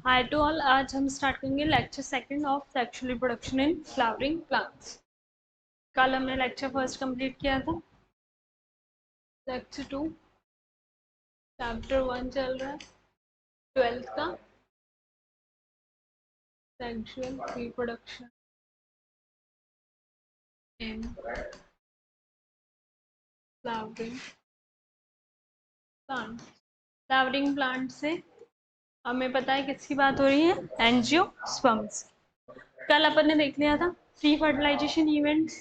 Hi to all, आज हम start करेंगे lecture second of sexual reproduction in flowering plants. कल हमने लेक्चर फर्स्ट कंप्लीट किया था। लेक्चर 2 चैप्टर 1 चल रहा है, 12th का sexual reproduction in flowering plant. Flowering plant से हमें पता है किसकी बात हो रही है, एंजियोस्पर्म्स। कल अपन ने देख लिया था प्री फर्टिलाइजेशन इवेंट्स,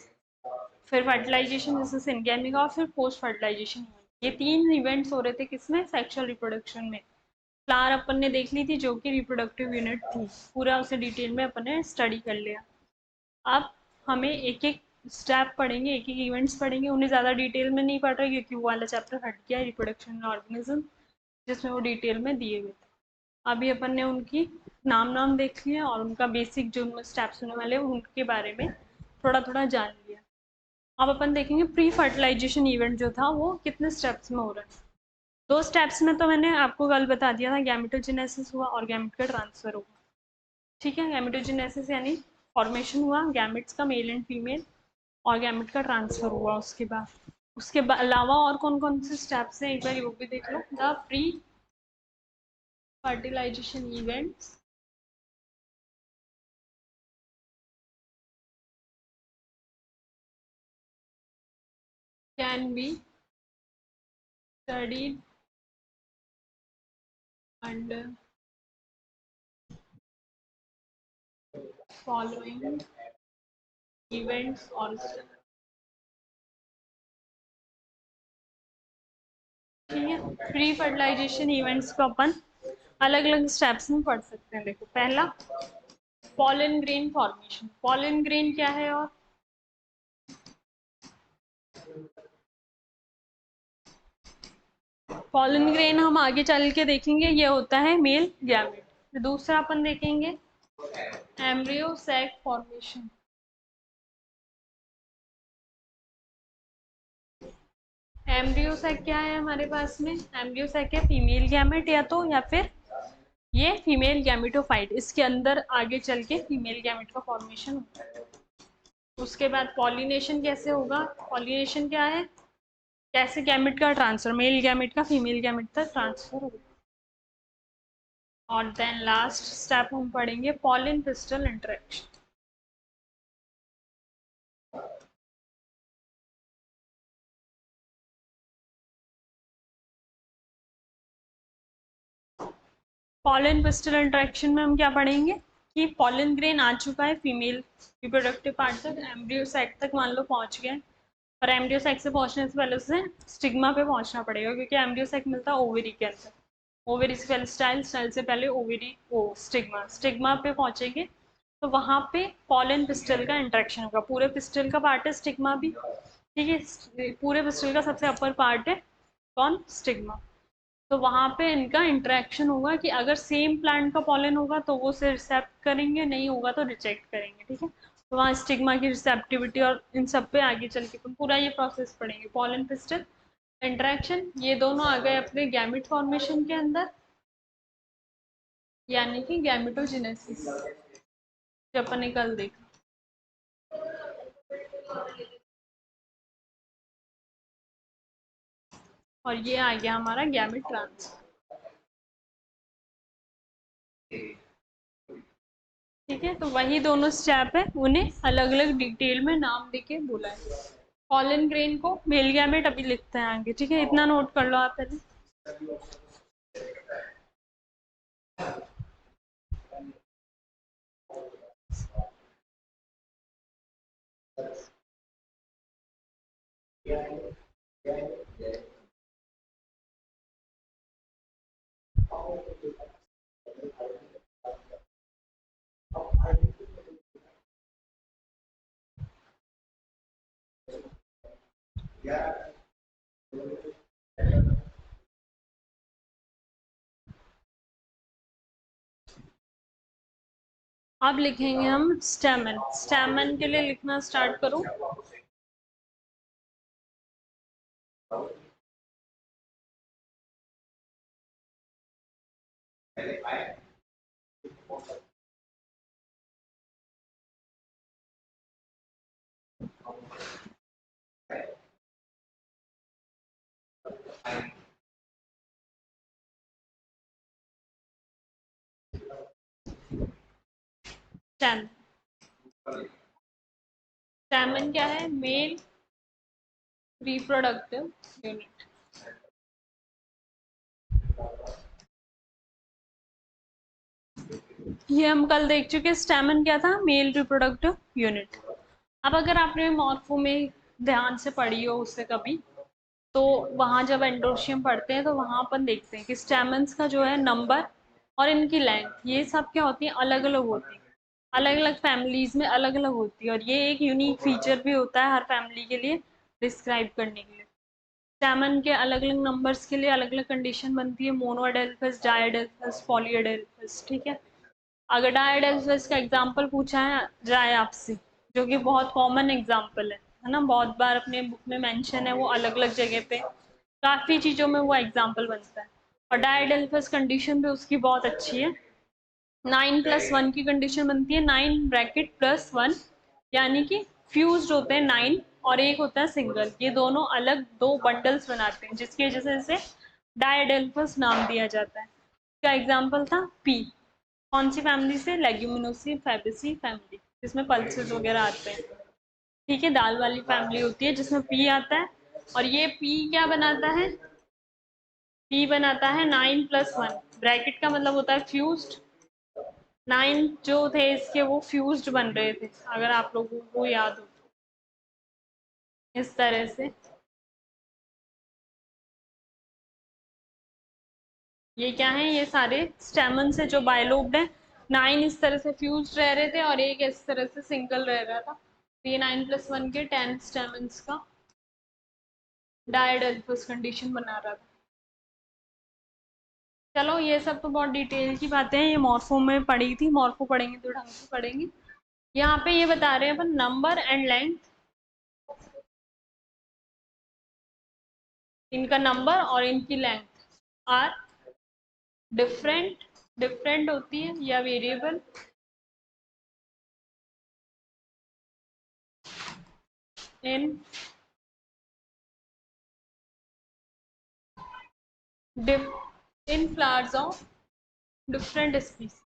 फिर फर्टिलाइजेशन जैसे सिनगेमिंग और फिर पोस्ट फर्टिलाइजेशन। ये तीन इवेंट्स हो रहे थे किसमें, सेक्सुअल रिप्रोडक्शन में। फ्लावर अपन ने देख ली थी जो कि रिप्रोडक्टिव यूनिट थी, पूरा उसे डिटेल में अपन ने स्टडी कर लिया। अब हमें एक एक स्टेप पढ़ेंगे, एक एक इवेंट्स पढ़ेंगे, उन्हें ज़्यादा डिटेल में नहीं पढ़ रहे क्योंकि वो वाला चैप्टर हट गया है, रिप्रोडक्शन ऑर्गेनिज्म, जिसमें वो डिटेल में दिए हुए थे। अभी अपन ने उनकी नाम देख लिया और उनका बेसिक जो स्टेप्स होने वाले उनके बारे में थोड़ा थोड़ा जान लिया। अब अपन देखेंगे प्री फर्टिलाइजेशन इवेंट जो था वो कितने स्टेप्स में हो रहा है। 2 स्टेप्स में तो मैंने आपको कल बता दिया था, गैमेटोजेनेसिस हुआ और गैमेट का ट्रांसफर हुआ। ठीक है, गैमेटोजेनेसिस यानी फॉर्मेशन हुआ गैमेट्स का, मेल एंड फीमेल, और गैमेट का ट्रांसफर हुआ उसके बाद। उसके अलावा और कौन कौन से स्टेप्स हैं एक बार वो भी देख लो। The pre fertilization events can be studied under following events और steps। ठीक है, प्री फर्टिलाइजेशन इवेंट्स को अपन अलग अलग स्टेप्स में पढ़ सकते हैं। देखो, पहला pollen grain formation. Pollen grain क्या है? और पॉलन ग्रेन हम आगे चल के देखेंगे, ये होता है मेल गैमेट। दूसरा अपन देखेंगे embryo sac formation. Embryo sac क्या है हमारे पास में? एम्ब्रियो सैक है फीमेल गैमेट, या फिर ये फीमेल गैमेटोफाइट, इसके अंदर आगे चल के फीमेल गैमेट का फॉर्मेशन होता है। उसके बाद पॉलिनेशन कैसे होगा? पॉलिनेशन क्या है? कैसे गैमेट का ट्रांसफर, मेल गैमेट का फीमेल गैमेट तक ट्रांसफर होगा। और देन लास्ट स्टेप हम पढ़ेंगे pollen pistil interaction. Pollen pistil interaction में हम क्या पढ़ेंगे कि पॉलिन ग्रेन आ चुका है फीमेल रिप्रोडक्टिव पार्ट तक, एम्ब्रियो साइट तक मान लो पहुंच गए, और एम्ब्रियो साइट से पहुंचने से पहले उसे स्टिग्मा पे पहुंचना पड़ेगा क्योंकि एम्ब्रियो साइट मिलता है ओवरी के अंदर। ओवरी से पहले स्टाइल, स्टाइल से पहले ओवरी, ओ स्टिग्मा, स्टिग्मा पे पहुंचेंगे तो वहां पे पॉलिन पिस्टल का इंटरेक्शन होगा। पूरे पिस्टल का पार्ट है स्टिग्मा भी, ठीक है, पूरे पिस्टल का सबसे अपर पार्ट है कौन? स्टिग्मा। तो वहां पे इनका इंटरेक्शन होगा कि अगर सेम प्लांट का पॉलन होगा तो वो उसे रिसेप्ट करेंगे, नहीं होगा तो रिजेक्ट करेंगे। ठीक है, तो वहाँ स्टिग्मा की रिसेप्टिविटी और इन सब पे आगे चल के पूरा ये प्रोसेस पढ़ेंगे। पॉलन पिस्टल इंटरेक्शन, ये दोनों आ गए अपने गैमेट फॉर्मेशन के अंदर, यानी कि गैमेटोजेनेसिस जो अपन ने कल देखा। और ये आ गया हमारा गैमेट ट्रांसफर। ठीक है, तो वही दोनों स्टेप है, उन्हें अलग अलग डिटेल में नाम देके बोला है। पॉलन ग्रेन को मेल गैमेट अभी लिखते हैं आगे, ठीक है, इतना नोट कर लो आप पहले। अब लिखेंगे हम स्टेमन। स्टेमन के लिए लिखना स्टार्ट करो। स्टैमन, स्टैमन क्या है? Male reproductive unit. ये हम कल देख चुके, स्टैमन क्या था? Male reproductive unit. अब अगर आपने मॉर्फो में ध्यान से पढ़ी हो उससे कभी, तो वहाँ जब एंडोशियम पढ़ते हैं तो वहाँ अपन देखते हैं कि स्टैमन्स का जो है नंबर और इनकी लेंथ, ये सब क्या होती है? अलग अलग होती है, अलग अलग फैमिलीज में अलग अलग होती है, और ये एक यूनिक फीचर भी होता है हर फैमिली के लिए डिस्क्राइब करने के लिए। स्टैमन के अलग अलग नंबर्स के लिए अलग अलग कंडीशन बनती है, मोनोअडेल्फस, डायडेल्फस, पॉलीअडेल्फस, ठीक है। अगर डायडेल्फस का एग्जाम्पल पूछा है जाए आपसे, जो कि बहुत कॉमन एग्जाम्पल है ना, बहुत बार अपने बुक में मेंशन है, वो अलग अलग जगह पे काफ़ी चीज़ों में वो एग्जाम्पल बनता है। और डायडेल्फस कंडीशन भी उसकी बहुत अच्छी है। 9+1 की कंडीशन बनती है, 9 ब्रैकेट +1, यानी कि फ्यूज्ड होते हैं 9 और एक होता है सिंगल, ये दोनों अलग दो बंडल्स बनाते हैं, जिसकी वजह से इसे डायडेल्फस नाम दिया जाता है। इसका एग्जाम्पल था पी। कौन सी फैमिली से? लेग्यूमिनोसी फैबेसी फैमिली, जिसमें पल्सेस वगैरह आते हैं, ठीक है। दाल वाली फैमिली होती है जिसमें पी आता है, और ये पी क्या बनाता है? पी बनाता है 9+1, ब्रैकेट का मतलब होता है फ्यूज्ड। 9 जो थे इसके वो फ्यूज्ड बन रहे थे, अगर आप लोगों को याद हो तो। इस तरह से ये क्या है? ये सारे स्टेमन से जो बायलोब्ड है, 9 इस तरह से फ्यूज्ड रह रहे थे और एक इस तरह से सिंगल रह रहा था, तो ये 9+1 के 10 स्टेमन्स का डायडेल्फस कंडीशन बना रहा था। चलो ये सब तो बहुत डिटेल की बातें हैं, ये मॉर्फो में पढ़ी थी, मॉर्फो पढ़ेंगे तो ढंग से पढ़ेंगे। यहाँ पे ये बता रहे हैं अपन नंबर एंड लेंथ, इनका नंबर और इनकी लेंथ आर डिफरेंट, डिफरेंट होती है या variable in in flowers of different species.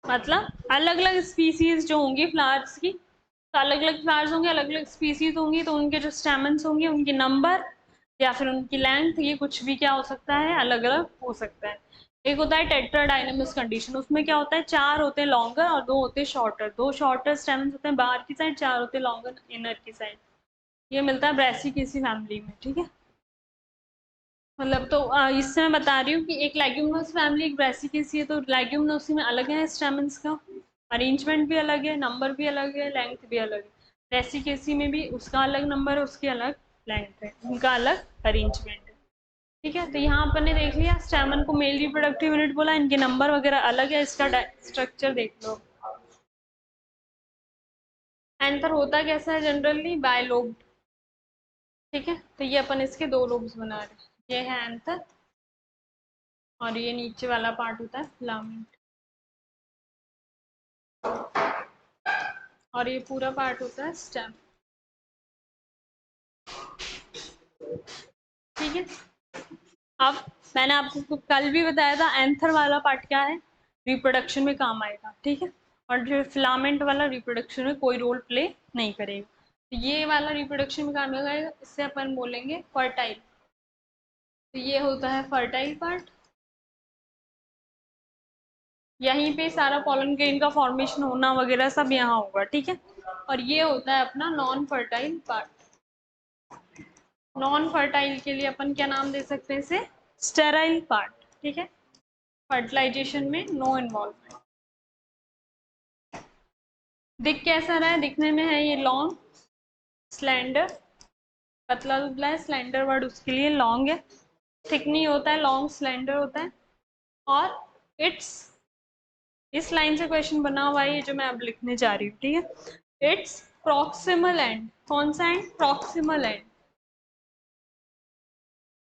मतलब अलग अलग स्पीसीज जो होंगी फ्लावर्स की, तो अलग अलग फ्लावर्स होंगे, अलग अलग स्पीसीज होंगी, तो उनके जो स्टेमन्स होंगे उनके नंबर या फिर उनकी लेंथ, ये कुछ भी क्या हो सकता है? अलग अलग हो सकता है। एक होता है टेट्राडाइनमस कंडीशन, उसमें क्या होता है? 4 होते हैं लॉन्गर और 2 होते हैं शॉर्टर, 2 शॉर्टर स्टेमन्स होते हैं बाहर की साइड, 4 होते हैं लॉन्गर इनर की साइड। ये मिलता है ब्रेसिकेसी फैमिली में, ठीक है। मतलब तो इससे मैं बता रही हूँ कि एक लेग्यूमिनोस फैमिली, एक ब्रेसिकेसी है, तो लेग्यूमिनोसी में अलग है स्टेमन्स का अरेंजमेंट भी अलग है, नंबर भी अलग है, लेंथ भी अलग है। ब्रेसिकेसी में भी उसका अलग नंबर है, उसकी अलग लेंथ है, उनका अलग अरेंजमेंट है, ठीक है। तो यहाँ अपन ने देख लिया स्टेमन को मेल रिप्रोडक्टिव यूनिट बोला, इनके नंबर वगैरह अलग है, इसका स्ट्रक्चर देख लो। एंथर होता कैसा है? जनरली बायलोब, ठीक है। तो ये अपन इसके 2 लोब्स बना रहे हैं, ये है एंथर और ये नीचे वाला पार्ट होता है फिलामेंट, और ये पूरा पार्ट होता है स्टेम, ठीक है। अब मैंने आपको कल भी बताया था एंथर वाला पार्ट क्या है? रिप्रोडक्शन में काम आएगा, ठीक है। और जो फिलामेंट वाला रिप्रोडक्शन में कोई रोल प्ले नहीं करेगा, तो ये वाला रिप्रोडक्शन में काम लगाएगा, इससे अपन बोलेंगे फर्टाइल। तो ये होता है फर्टाइल पार्ट, यहीं पे सारा पॉलन ग्रेन का फॉर्मेशन होना वगैरह सब यहाँ होगा, ठीक है। और ये होता है अपना non fertile part. Non fertile के लिए अपन क्या नाम दे सकते हैं? इसे स्टेराइल पार्ट, ठीक है। फर्टिलाइजेशन में नो इन्वॉल्वमेंट। दिख कैसा रहा है? दिखने में है ये लॉन्ग, स्लेंडर, पतला दुबला है, स्लेंडर वर्ड उसके लिए लॉन्ग है, थिक नहीं होता है, लॉन्ग स्लेंडर होता है, और इट्स इस लाइन से क्वेश्चन बना हुआ है ये जो मैं अब लिखने जा रही हूँ, ठीक है। इट्स प्रॉक्सिमल एंड, कौन सा एंड? Proximal and.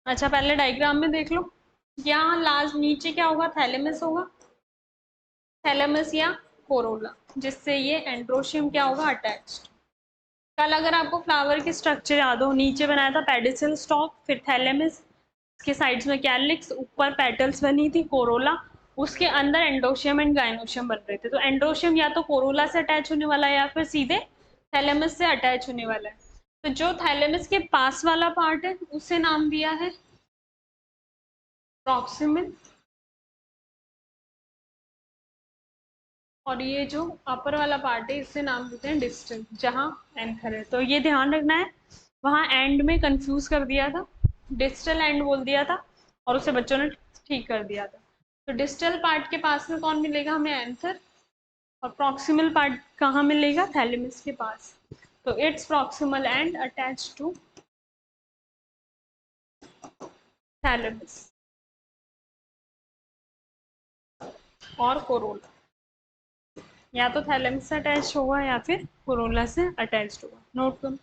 अच्छा पहले डायग्राम में देख लो, यहाँ लास्ट नीचे क्या होगा? थैलेमस होगा, थैलेमस या कोरोला, जिससे ये एंड्रोशियम क्या होगा? अटैच्ड। कल अगर आपको फ्लावर की स्ट्रक्चर याद हो, नीचे बनाया था पेडिसल स्टॉक, फिर थैलेमस, इसके साइड्स में कैलिक्स, ऊपर पेटल्स बनी थी कोरोला, उसके अंदर एंडोशियम एंड गाइनोशियम बन रहे थे। तो एंडोशियम या तो कोरोला से अटैच होने वाला है या फिर सीधे थैलेमस से अटैच होने वाला है। तो जो थैलेमस के पास वाला पार्ट है उसे नाम दिया है प्रॉक्सिमल, और ये जो अपर वाला पार्ट है इससे नाम देते हैं डिस्टल, जहाँ एंथर है। तो ये ध्यान रखना है, वहाँ एंड में कंफ्यूज कर दिया था, डिस्टल एंड बोल दिया था और उसे बच्चों ने ठीक कर दिया था। तो डिस्टल पार्ट के पास में कौन मिलेगा हमें? एंथर। और प्रॉक्सिमल पार्ट कहाँ मिलेगा? थैलेमस के पास। तो it's proximal end attach to thalamus और कोरोला, या तो थैलेमस से अटैच होगा या फिर कोरोला से अटैच होगा। नोट करो।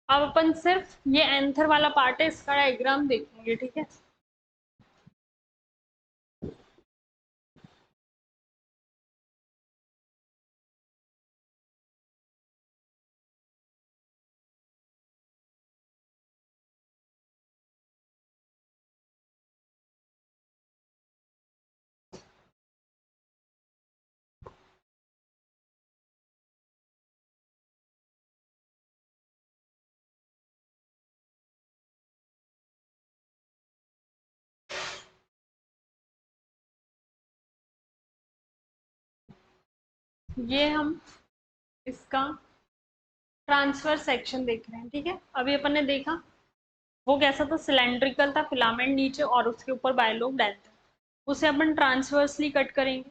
अब अपन सिर्फ ये एंथर वाला पार्ट है इसका डायग्राम देखेंगे, ठीक है। ये हम इसका ट्रांसफर सेक्शन देख रहे हैं, ठीक है। अभी अपन ने देखा वो कैसा था? सिलेंड्रिकल था, फिलामेंट नीचे और उसके ऊपर बायलोब डालते हैं, उसे अपन ट्रांसवर्सली कट करेंगे।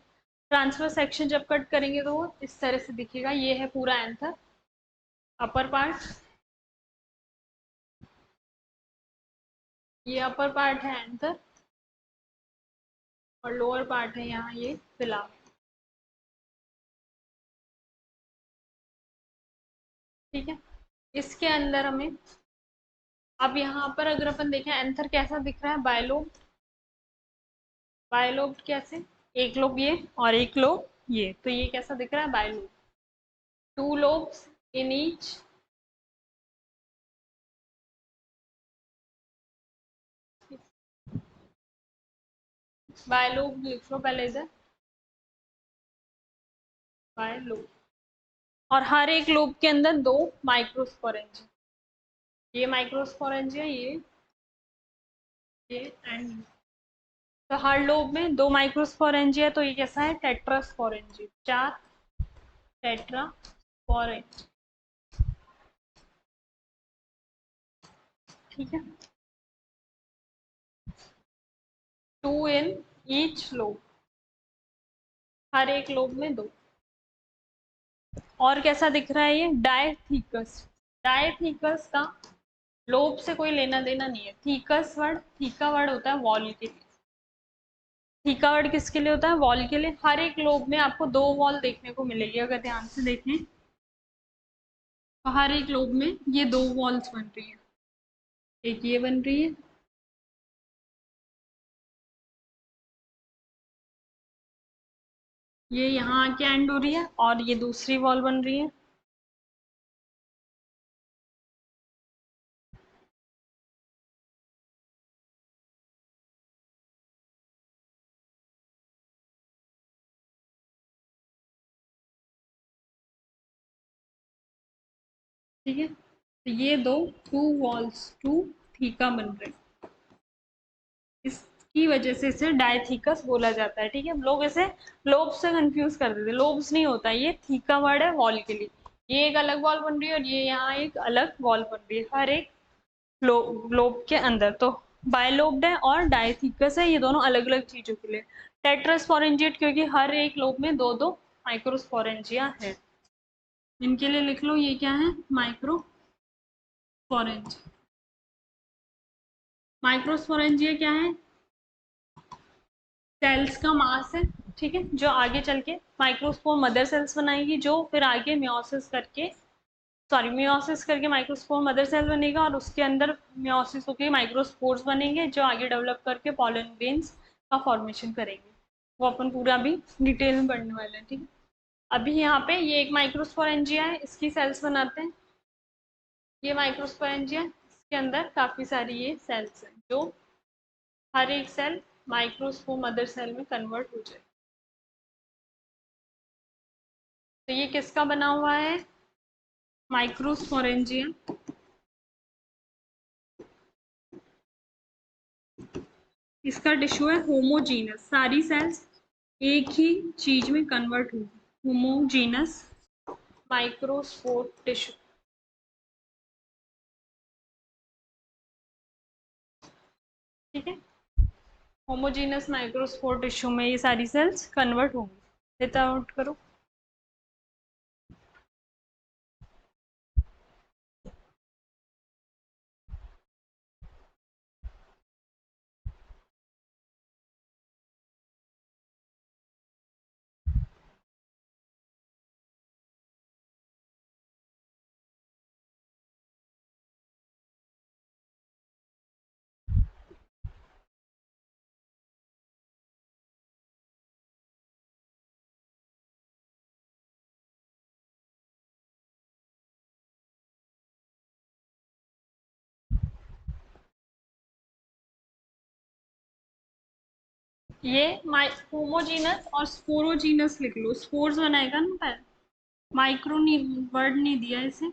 ट्रांसफर सेक्शन जब कट करेंगे तो वो इस तरह से दिखेगा। ये है पूरा एंथर, अपर पार्ट, ये अपर पार्ट है एंथर, और लोअर पार्ट है यहाँ ये फिलामेंट, ठीक है। इसके अंदर हमें अब यहाँ पर अगर अपन देखें एंथर कैसा दिख रहा है? बायलोब, बायलोब कैसे? एक लोब ये और एक लोब ये, तो ये कैसा दिख रहा है? Bilobed. Two lobes in each, bilobed लिख लो पहले इधर, बायलोब। और हर एक लोब के अंदर दो माइक्रोस्पोरेंजिया, ये माइक्रोस्पोरेंजिया, ये एंड। तो हर लोब में दो माइक्रोस्पोरेंजिया, तो ये कैसा है? टेट्रास्पोरेंजिया, चार टेट्रास्पोरेंजिया, ठीक है। टू इन ईच लोब, हर एक लोब में दो। और कैसा दिख रहा है ये? डायथीकस। डायथीकस का लोब से कोई लेना देना नहीं है। थीकस वर्ड, थीका वर्ड होता है वॉल के लिए। थीका वर्ड किसके लिए होता है? वॉल के लिए। हर एक लोब में आपको दो वॉल देखने को मिलेगी, अगर ध्यान से देखें तो हर एक लोब में ये दो वॉल्स बन रही है, एक ये बन रही है, ये यहाँ आके एंड हो रही है, और ये दूसरी वॉल बन रही है। ठीक है, तो ये दो टू वॉल्स टू थीका बन रहे हैं, इसकी वजह से इसे डायथीकस बोला जाता है। ठीक है, लोग इसे लोब से कंफ्यूज कर देते, लोब्स नहीं होता, ये थीका वर्ड है वॉल के लिए। ये एक अलग वॉल बन रही है और ये यहाँ एक अलग वॉल बन रही है हर एक लोब के अंदर। तो बायलोब्ड है और डायथीकस है, ये दोनों अलग अलग चीजों के लिए। टेट्रास्पोरेंजिएट क्योंकि हर एक लोब में दो दो माइक्रोस्पोरेंजिया है। इनके लिए लिख लो, ये क्या है, माइक्रोस्पोरेंजिया। माइक्रोस्पोरेंजिया क्या है, सेल्स का मास है। ठीक है, जो आगे चल के माइक्रोस्पोर मदर सेल्स बनाएगी, जो फिर आगे मियोसिस करके माइक्रोस्पोर मदर सेल बनेगा और उसके अंदर मियोसिस होकर माइक्रोस्पोर्स बनेंगे, जो आगे डेवलप करके पॉलन ग्रेन्स का फॉर्मेशन करेंगे। वो अपन पूरा अभी डिटेल में पढ़ने वाले हैं। ठीक है, अभी यहाँ पे ये एक माइक्रोस्पोरेंजिया है, इसकी सेल्स बनाते हैं। ये माइक्रोस्पोरेंजिया, इसके अंदर काफी सारी ये सेल्स हैं, जो हर एक सेल माइक्रोस्पोर मदर सेल में कन्वर्ट हो जाए। तो ये किसका बना हुआ है, माइक्रोस्पोरेंजिया। इसका टिश्यू है होमोजीनस, सारी सेल्स एक ही चीज में कन्वर्ट होगी, होमोजीनस माइक्रोस्पोर टिश्यू। ठीक है, होमोजीनस माइक्रोस्पोर टिश्यू में ये सारी सेल्स कन्वर्ट होंगी। लेट आउट करो। ये होमोजीनस और स्पोरोजीनस लिख लो, स्पोर्स बनाएगा ना पहले, माइक्रो वर्ड नहीं दिया इसे,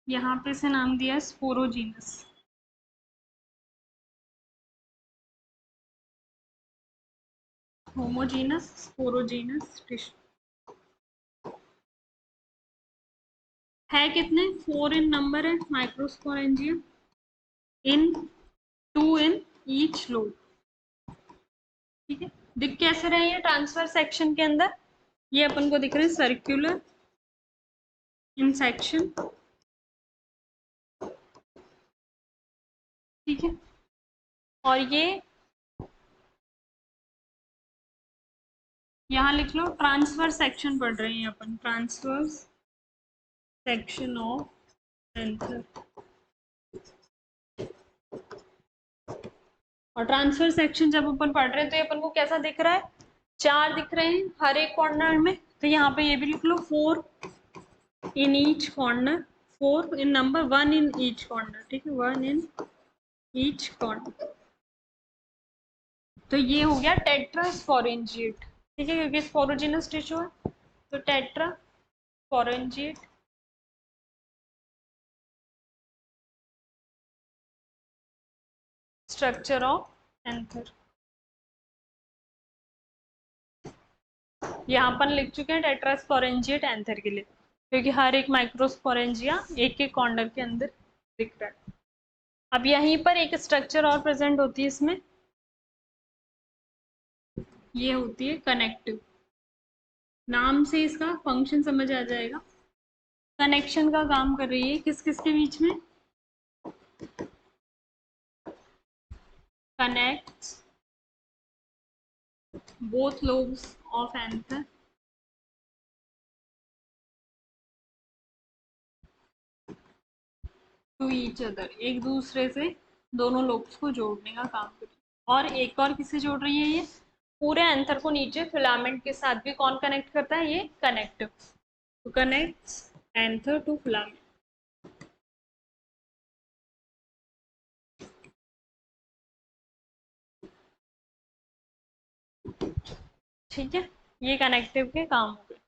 यहाँ पे से नाम दिया है स्पोरोजीनस। होमोजीनस स्पोरोजीनस टिश्यू है कितने, 4 इन नंबर है microsporangia, in 2 in each lobe. ठीक है, दिख कैसे रहे हैं ट्रांसफर सेक्शन के अंदर, ये अपन को दिख रहे हैं सर्कुलर इन सेक्शन। ठीक है, और ये यहाँ लिख लो ट्रांसफर सेक्शन पढ़ रहे हैं अपन, ट्रांसफर सेक्शन ऑफ एंथर। और ट्रांसफर सेक्शन जब अपन पढ़ रहे हैं तो ये अपन को कैसा दिख रहा है, 4 दिख रहे हैं हर एक कॉर्नर में। तो यहाँ पे ये भी लिख लो 4 in each corner, 4 in number, 1 in each corner. ठीक है, 1 इन ईच कॉर्नर। तो ये हो गया टेट्रास्पोरेंजिएट। ठीक है, क्योंकि स्पोरोजिनस टिश्यू है, तो टेट्रास्पोरेंजिएट स्ट्रक्चर ऑफ एंथर। यहाँ अपन लिख चुके हैं टेट्रास्पोरेंजिएट एंथर के लिए, क्योंकि हर एक माइक्रोस्पोरेंजिया एक एक कॉर्नर के अंदर दिख रहा है। अब यहीं पर एक स्ट्रक्चर और प्रेजेंट होती है इसमें, ये होती है कनेक्टिव। नाम से इसका फंक्शन समझ आ जाएगा, कनेक्शन का काम कर रही है किस किस के बीच में, connect both lobes of anther to each other, एक दूसरे से दोनों लोब्स को जोड़ने का काम कर रही है। और एक और किसे जोड़ रही है, ये पूरे एंथर को नीचे फिलामेंट के साथ भी कौन कनेक्ट करता है, ये कनेक्टिव, तो कनेक्ट्स एंथर टू फिलामेंट। ठीक है, ये कनेक्टिव के काम हो गए।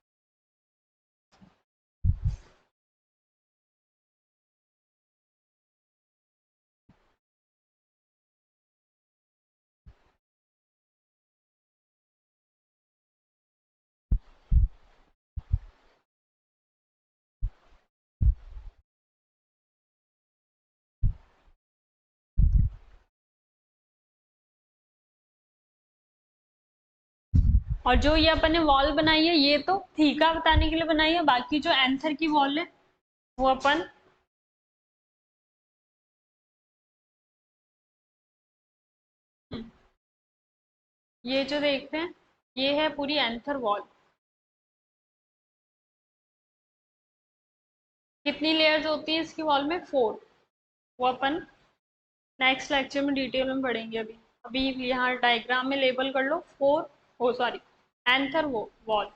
और जो ये अपन ने वॉल बनाई है ये तो थीका बताने के लिए बनाई है, बाकी जो एंथर की वॉल है वो अपन ये जो देख रहे हैं ये है पूरी एंथर वॉल। कितनी लेयर्स होती है इसकी वॉल में? 4। वो अपन नेक्स्ट लेक्चर में डिटेल में पढ़ेंगे। अभी अभी यहाँ डायग्राम में लेबल कर लो 4, ओ सॉरी, एंथर वो वॉल।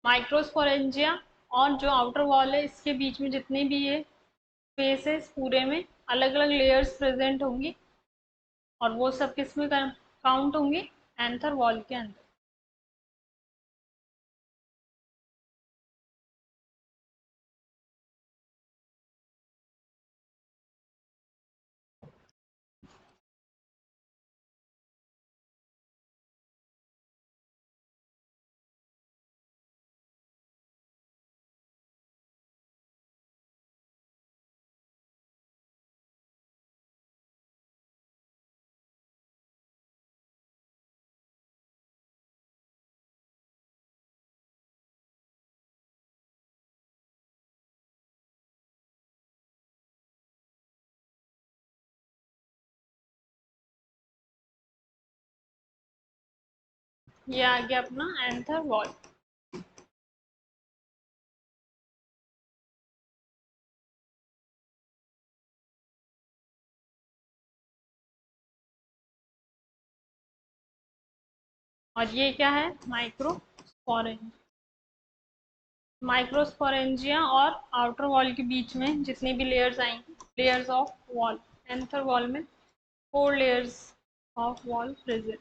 माइक्रोस्पोरेंजिया और जो आउटर वॉल है इसके बीच में जितनी भी ये स्पेसेस पूरे में अलग अलग लेयर्स प्रेजेंट होंगी और वो सब किस में काउंट होंगे? एंथर वॉल के अंदर। ये आ गया अपना एंथर वॉल। और ये क्या है? माइक्रोस्पोरेंजिया। माइक्रोस्पोरेंजिया और आउटर वॉल के बीच में जितनी भी लेयर्स आएंगी, layers of wall, anther wall में 4 लेयर्स ऑफ वॉल प्रेजेंट,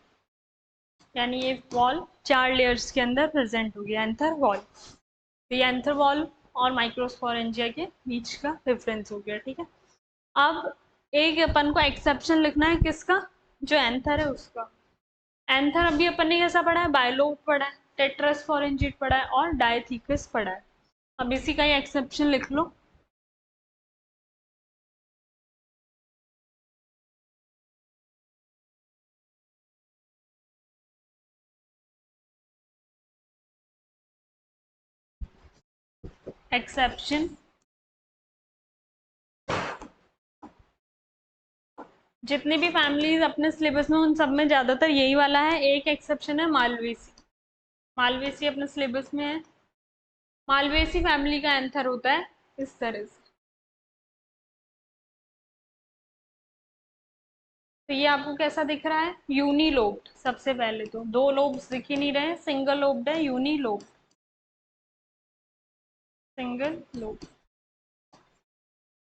यानी ये वॉल 4 लेयर्स के अंदर प्रेजेंट होगी एंथर वॉल। तो ये एंथर वॉल और माइक्रोस्पोरेंजिया के बीच का डिफरेंस हो गया। ठीक है, अब एक अपन को एक्सेप्शन लिखना है किसका? जो एंथर है उसका। एंथर अभी अपन ने कैसा पढ़ा है? बायलोब पढ़ा है, टेट्रास्पोरेंजिएट पढ़ा है और डायथीकस पढ़ा है। अब इसी का ही एक्सेप्शन लिख लो। एक्सेप्शन जितनी भी फैमिलीज अपने सिलेबस में उन सब में ज्यादातर यही वाला है। एक एक्सेप्शन है मालवेसी। मालवेसी अपने सिलेबस में है। मालवेसी फैमिली का एंथर होता है इस तरह से। तो ये आपको कैसा दिख रहा है? यूनिलोब्ड। सबसे पहले तो 2 लोब्स दिख ही नहीं रहे, सिंगल लोब्ड है, यूनिलोब, सिंगल लोब।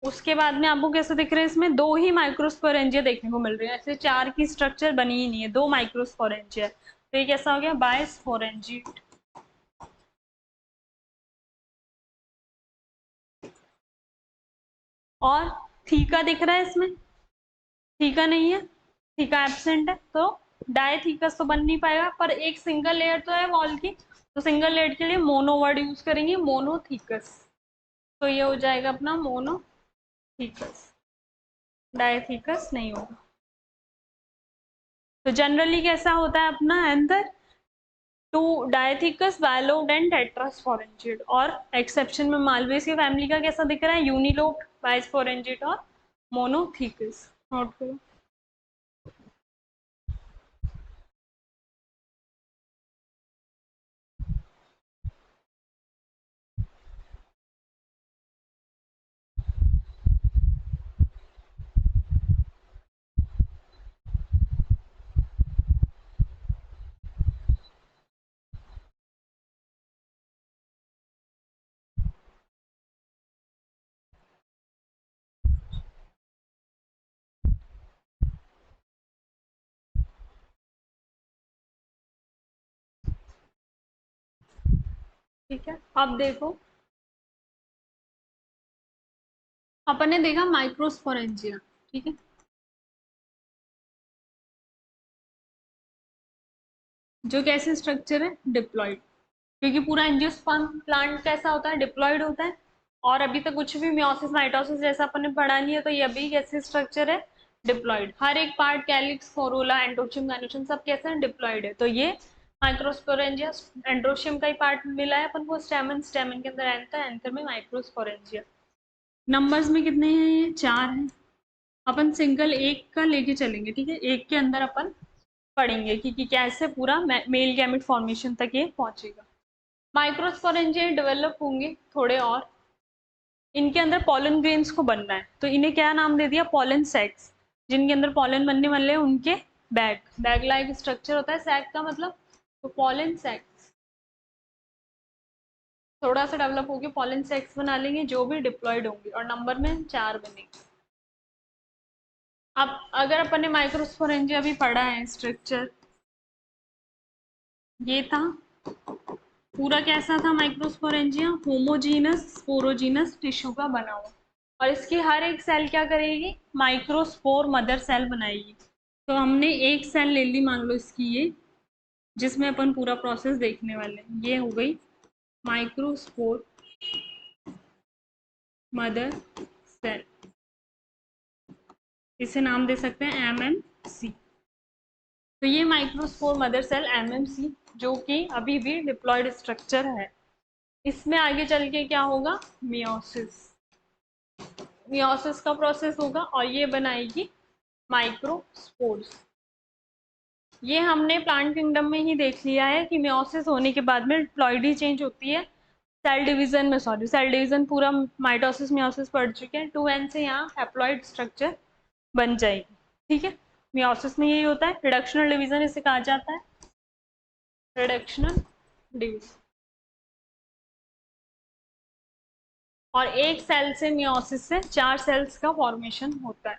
उसके बाद में आपको कैसे दिख रहे हैं? इसमें 2 ही माइक्रोस्पोरेंजिया देखने को मिल रही है, ऐसे 4 की स्ट्रक्चर बनी ही नहीं है, 2 माइक्रोस्पोरेंजिया। तो ये कैसा हो गया? बायस्पोरेंजिएट। और थीका दिख रहा है इसमें? थीका नहीं है, थीका एब्सेंट है, तो डायथीकस तो बन नहीं पाएगा। पर एक सिंगल लेयर तो है वॉल की, तो सिंगल लेयर के लिए मोनो वर्ड यूज करेंगे, मोनोथीकस। तो ये हो जाएगा अपना मोनोथीकस, डायथीकस नहीं होगा। तो जनरली कैसा होता है अपना anther? 2 dithecous, bilobed and tetrasporangiate. और एक्सेप्शन में मालवेसी फैमिली का कैसा दिख रहा है? यूनिलोब्ड, बायस्पोरेंजिएट और मोनोथीकस। नोट करो। ठीक है, अब देखो अपन ने देखा माइक्रोस्पोरेंजिया। ठीक है, जो कैसे स्ट्रक्चर है, डिप्लॉइड, क्योंकि पूरा एंजियोस्पर्म प्लांट कैसा होता है, डिप्लॉइड होता है। और अभी तक कुछ भी मियोसिस माइटोसिस जैसा अपन ने पढ़ा नहीं है, तो ये अभी कैसे स्ट्रक्चर है, डिप्लॉइड। हर एक part, calyx, Corolla, androecium, gynoecium, सब कैसे हैं, डिप्लॉइड है। तो ये माइक्रोस्पोरेंजिया एंड्रोशियम का ही पार्ट मिला है अपन को, स्टेमन, स्टेमन के अंदर एंथर, एंथर में माइक्रोस्पोरेंजिया। नंबर्स में कितने हैं, ये 4 हैं। अपन सिंगल एक का लेके चलेंगे, ठीक है, एक के अंदर अपन पढ़ेंगे कि कैसे पूरा मेल गैमेट फॉर्मेशन तक ये पहुंचेगा। माइक्रोस्पोरेंजिया डेवलप होंगे थोड़े और, इनके अंदर पॉलन ग्रेन्स को बनना है, तो इन्हें क्या नाम दे दिया, पॉलन सैक्स। जिनके अंदर पॉलन बनने वाले हैं उनके बैग, बैग लाइक स्ट्रक्चर होता है सैक का मतलब, तो पॉलन सैक्स थोड़ा सा डेवलप होके पॉलन सैक्स बना लेंगे, जो भी डिप्लॉयड होंगे, और नंबर में 4 बनेंगे। अब अगर अपन ने माइक्रोस्पोरेंजिया भी पढ़ा है स्ट्रक्चर, ये था पूरा, कैसा था माइक्रोस्पोरेंजिया, होमोजीनस स्पोरोजीनस टिश्यू का बना हुआ, और इसकी हर एक सेल क्या करेगी, माइक्रोस्पोर मदर सेल बनाएगी। तो हमने एक सेल ले ली, मान लो इसकी ये, जिसमें अपन पूरा प्रोसेस देखने वाले हैं, ये हो गई माइक्रोस्पोर मदर सेल, इसे नाम दे सकते हैं MMC। तो ये माइक्रोस्पोर मदर सेल MMC, जो कि अभी भी डिप्लॉयड स्ट्रक्चर है। इसमें आगे चल के क्या होगा, मियोसिस, मियोसिस का प्रोसेस होगा, और ये बनाएगी माइक्रोस्पोर्स। ये हमने प्लांट किंगडम में ही देख लिया है कि मियोसिस होने के बाद में डिप्लॉइडी चेंज होती है, सेल डिवीजन में, सॉरी सेल डिवीजन पूरा माइटोसिस मियोसिस पढ़ चुके हैं, 2N से यहाँ हैप्लॉइड स्ट्रक्चर बन जाएगी, ठीक है। मियोसिस में यही होता है, रिडक्शनल डिवीजन इसे कहा जाता है, रिडक्शनल डिवीजन। और एक सेल से, मियोसिस से 4 सेल्स का फॉर्मेशन होता है,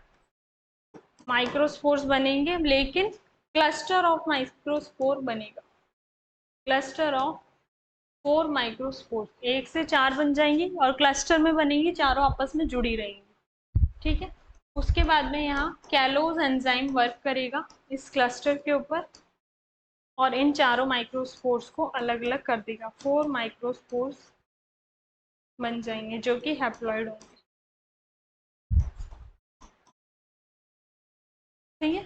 माइक्रोस्पोर्स बनेंगे, लेकिन क्लस्टर ऑफ माइक्रोस्पोर बनेगा, क्लस्टर ऑफ 4 माइक्रोस्पोर्स, 1 से 4 बन जाएंगी और क्लस्टर में बनेंगी, चारों आपस में जुड़ी रहेंगी, ठीक है। उसके बाद में यहाँ कैलोज एंजाइम वर्क करेगा इस क्लस्टर के ऊपर, और इन चारों माइक्रोस्पोर्स को अलग अलग कर देगा, 4 माइक्रोस्पोर्स बन जाएंगे जो कि हैप्लॉइड होंगे, ठीक है।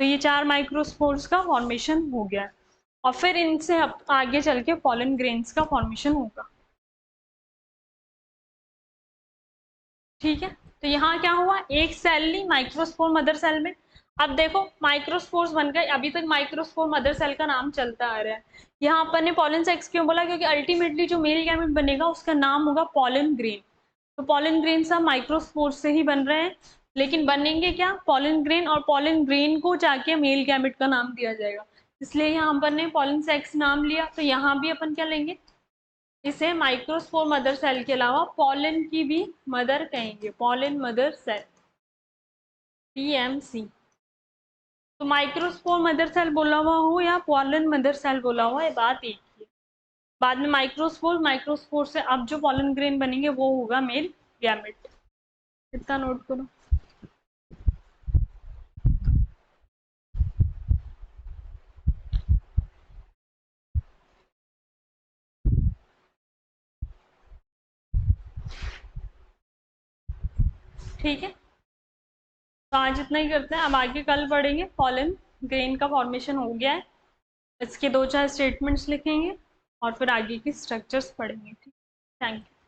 तो ये 4 माइक्रोस्पोर्स का फॉर्मेशन हो गया, और फिर इनसे आगे चल के पॉलन ग्रेन्स का फॉर्मेशन होगा, ठीक है। तो यहाँ क्या हुआ, एक सेल ली माइक्रोस्पोर मदर सेल में। अब देखो माइक्रोस्पोर्स बन गए, अभी तक माइक्रोस्पोर मदर सेल का नाम चलता आ रहा है। यहाँ अपन ने पॉलन सेक्स क्यों बोला, क्योंकि अल्टीमेटली जो मेल गैमेट बनेगा उसका नाम होगा पॉलन ग्रेन। तो पॉलन ग्रेन सब माइक्रोस्पोर से ही बन रहे हैं, लेकिन बनेंगे क्या, पॉलन ग्रेन, और पॉलन ग्रेन को जाके मेल गैमेट का नाम दिया जाएगा, इसलिए यहाँ अपन ने पॉलन सेक्स नाम लिया। तो यहाँ भी अपन क्या लेंगे, इसे माइक्रोस्पोर मदर सेल के अलावा पॉलन की भी मदर कहेंगे, पॉलन मदर सेल, PMC। तो माइक्रोस्पोर मदर सेल बोला हुआ हो या पॉलन मदर सेल बोला हुआ है, बात एक ही है। बाद में माइक्रोस्पोर, माइक्रोस्पोर से अब जो पॉलन ग्रेन बनेंगे वो होगा मेल गैमेट, इतना नोट करो। ठीक है, तो आज इतना ही करते हैं, अब आगे कल पढ़ेंगे पॉलन ग्रेन का फॉर्मेशन हो गया है, इसके 2-4 स्टेटमेंट्स लिखेंगे और फिर आगे की स्ट्रक्चर्स पढ़ेंगे, ठीक। Thank you.